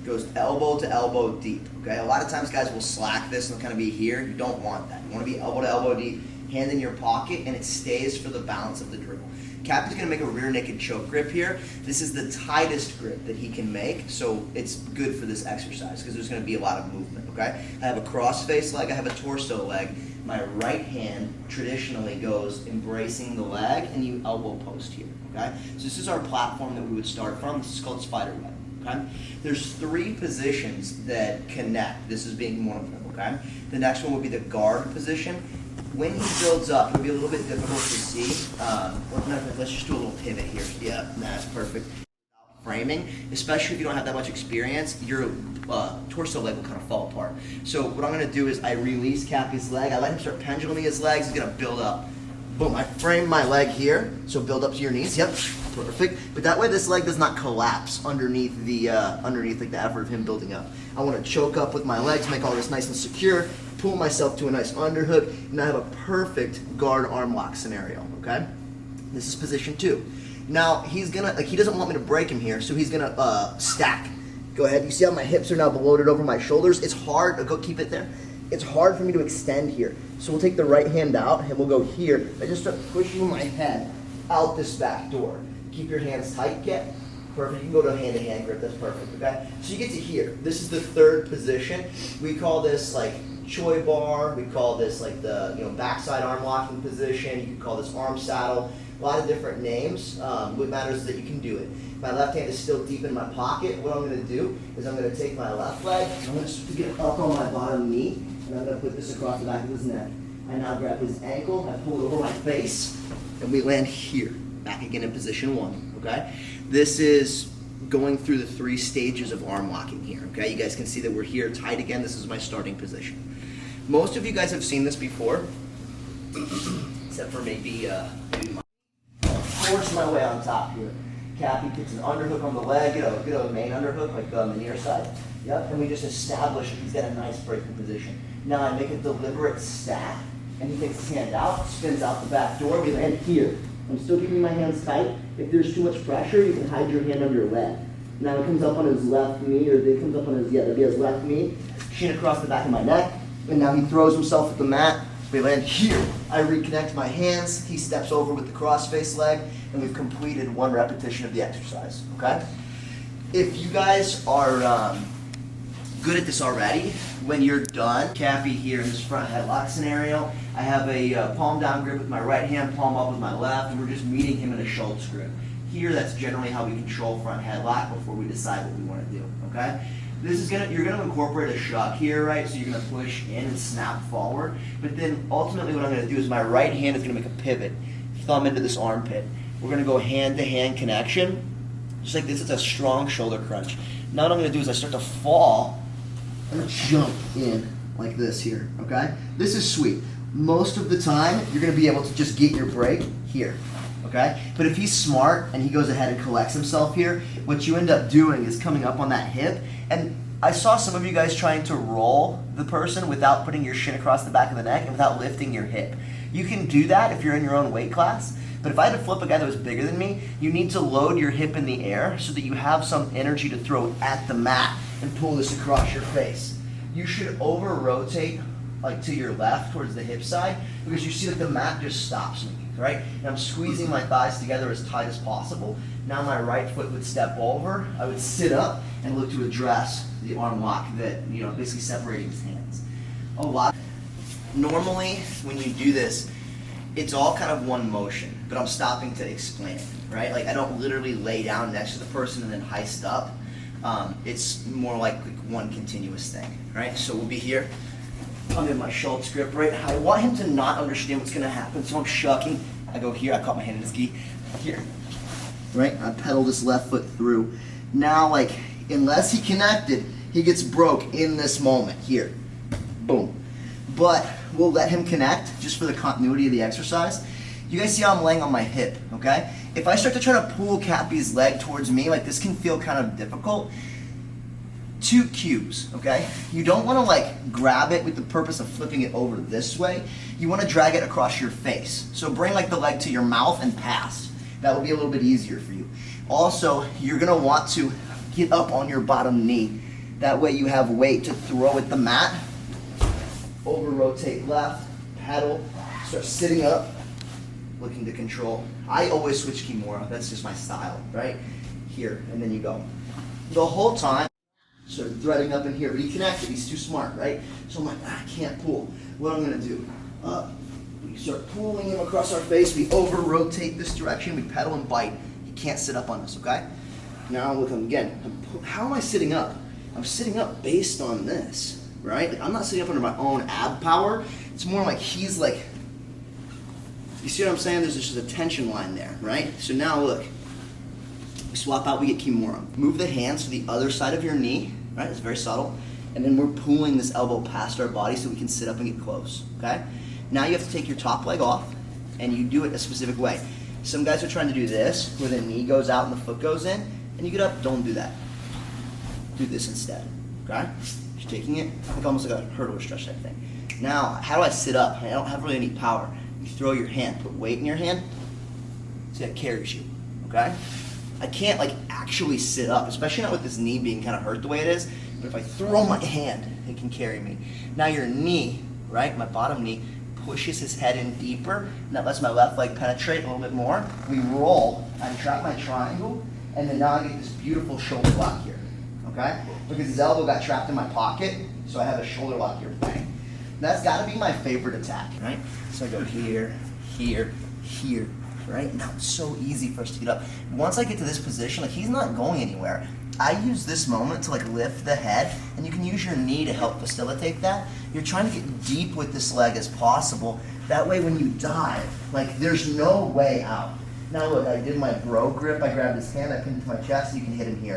goes elbow to elbow deep, okay? A lot of times guys will slack this and they'll kind of be here. You don't want that. You want to be elbow to elbow deep, hand in your pocket, and it stays for the balance of the dribble. Cappy's going to make a rear naked choke grip here. This is the tightest grip that he can make, so it's good for this exercise because there's going to be a lot of movement, okay? I have a cross-face leg, I have a torso leg. My right hand traditionally goes embracing the leg, and you elbow post here, okay? So this is our platform that we would start from. This is called spiderweb, okay? There's 3 positions that connect, this is being one of them, okay? The next one would be the guard position. When he builds up, it'll be a little bit difficult to see. Let's just do a little pivot here. Yeah, that's perfect. Framing, especially if you don't have that much experience, your torso leg will kind of fall apart. So what I'm going to do is I release Cappy's leg. I let him start penduluming his legs. He's going to build up. Boom, I frame my leg here, so build up to your knees. Yep, perfect. But that way this leg does not collapse underneath the like the effort of him building up. I want to choke up with my legs, make all this nice and secure, pull myself to a nice underhook, and I have a perfect guard arm lock scenario, okay? This is position 2. Now, he's gonna, he doesn't want me to break him here, so he's gonna stack. Go ahead, you see how my hips are now bloated over my shoulders? It's hard, go keep it there. It's hard for me to extend here. So we'll take the right hand out, and we'll go here. I just start pushing my head out this back door. Keep your hands tight, get. Perfect, you can go to hand-to-hand grip, that's perfect, okay? So you get to here. This is the 3rd position. We call this like Choi bar, we call this like the backside arm locking position, you can call this arm saddle, a lot of different names. What matters is that you can do it. My left hand is still deep in my pocket. What I'm going to do is I'm going to take my left leg, and I'm going to get up on my bottom knee, and I'm going to put this across the back of his neck. I now grab his ankle, I pull it over my face, and we land here, back again in position 1, okay? This is going through the 3 stages of arm locking here, okay? You guys can see that we're here tight again. This is my starting position. Most of you guys have seen this before, except for maybe my force my way on top here. Cappy puts an underhook on the leg, get a main underhook like on the near side. Yep, and we just establish that he's got a nice breaking position. Now I make a deliberate stack, and he takes his hand out, spins out the back door, we land here. I'm still keeping my hands tight. If there's too much pressure, you can hide your hand under your leg. Now it comes up on his left knee, or it comes up on his, that'd be his left knee, shin across the back of my neck, and now he throws himself at the mat. We land here. I reconnect my hands, he steps over with the cross-face leg, and we've completed 1 repetition of the exercise, okay? If you guys are good at this already, when you're done, Cappy here in this front headlock scenario, I have a palm down grip with my right hand, palm up with my left, and we're just meeting him in a Schultz grip. Here, that's generally how we control front headlock before we decide what we want to do, okay? This is you're gonna incorporate a shuck here, right? So you're gonna push in and snap forward. But then ultimately what I'm gonna do is my right hand is gonna make a pivot, thumb into this armpit. We're gonna go hand-to-hand connection. Just like this, it's a strong shoulder crunch. Now what I'm gonna do is I start to fall and jump in like this here, okay? This is sweet. Most of the time, you're gonna be able to just get your break here, okay? But if he's smart and he goes ahead and collects himself here, what you end up doing is coming up on that hip. And I saw some of you guys trying to roll the person without putting your shin across the back of the neck and without lifting your hip. You can do that if you're in your own weight class, but if I had to flip a guy that was bigger than me, you need to load your hip in the air so that you have some energy to throw at the mat and pull this across your face. You should over-rotate like to your left towards the hip side because you see that the mat just stops me, right? And I'm squeezing my thighs together as tight as possible. Now my right foot would step over, I would sit up and look to address the arm lock that, basically separating his hands. Normally, when you do this, it's all kind of one motion, but I'm stopping to explain it, right? Like I don't literally lay down next to the person and then heist up. It's more like one continuous thing, right? So we'll be here. I'm in my Schultz grip, right? I want him to not understand what's gonna happen, so I'm shucking. I go here, I caught my hand in his gi, here. Right, I pedal this left foot through. Now, like, unless he connected, he gets broke in this moment, here. Boom. But we'll let him connect, just for the continuity of the exercise. You guys see how I'm laying on my hip, okay? If I start to try to pull Cappy's leg towards me, like this can feel kind of difficult. 2 cues, okay? You don't want to like grab it with the purpose of flipping it over this way. You want to drag it across your face. So bring like the leg to your mouth and pass. That will be a little bit easier for you. Also, you're going to want to get up on your bottom knee That way you have weight to throw at the mat. Over rotate left, pedal, start sitting up, looking to control. I always switch Kimura, that's just my style, right? Here, and then you go. The whole time, sort of threading up in here, but he connected, he's too smart, right? So I'm like, I can't pull. What I'm gonna do, we start pulling him across our face, we over rotate this direction, we pedal and bite. He can't sit up on us, okay? Now look, again, how am I sitting up? I'm sitting up based on this, right? Like, I'm not sitting up under my own ab power. It's more like he's like, you see what I'm saying? There's just a tension line there, right? So now look, we swap out, we get Kimura. Move the hands to the other side of your knee, right? It's very subtle. And then we're pulling this elbow past our body so we can sit up and get close, okay? Now you have to take your top leg off and you do it a specific way. Some guys are trying to do this, where the knee goes out and the foot goes in, and you get up, don't do that. Do this instead, okay? You're taking it, like almost like a hurdle stretch type thing. Now, how do I sit up? I don't have really any power. You throw your hand, put weight in your hand, see that carries you, okay? I can't like actually sit up, especially not with this knee being kind of hurt the way it is, but if I throw my hand, it can carry me. Now your knee, right, my bottom knee, pushes his head in deeper, and that lets my left leg penetrate a little bit more. We roll, I trap my triangle, and then now I get this beautiful shoulder lock here, okay? Because his elbow got trapped in my pocket, so I have a shoulder lock here, bang. That's gotta be my favorite attack, right? So I go here, here, here, right? Now it's so easy for us to get up. Once I get to this position, like he's not going anywhere. I use this moment to like lift the head, and you can use your knee to help facilitate that. You're trying to get deep with this leg as possible. That way when you dive, like there's no way out. Now look, I did my bro grip, I grabbed his hand, I pinned it to my chest, you can hit him here.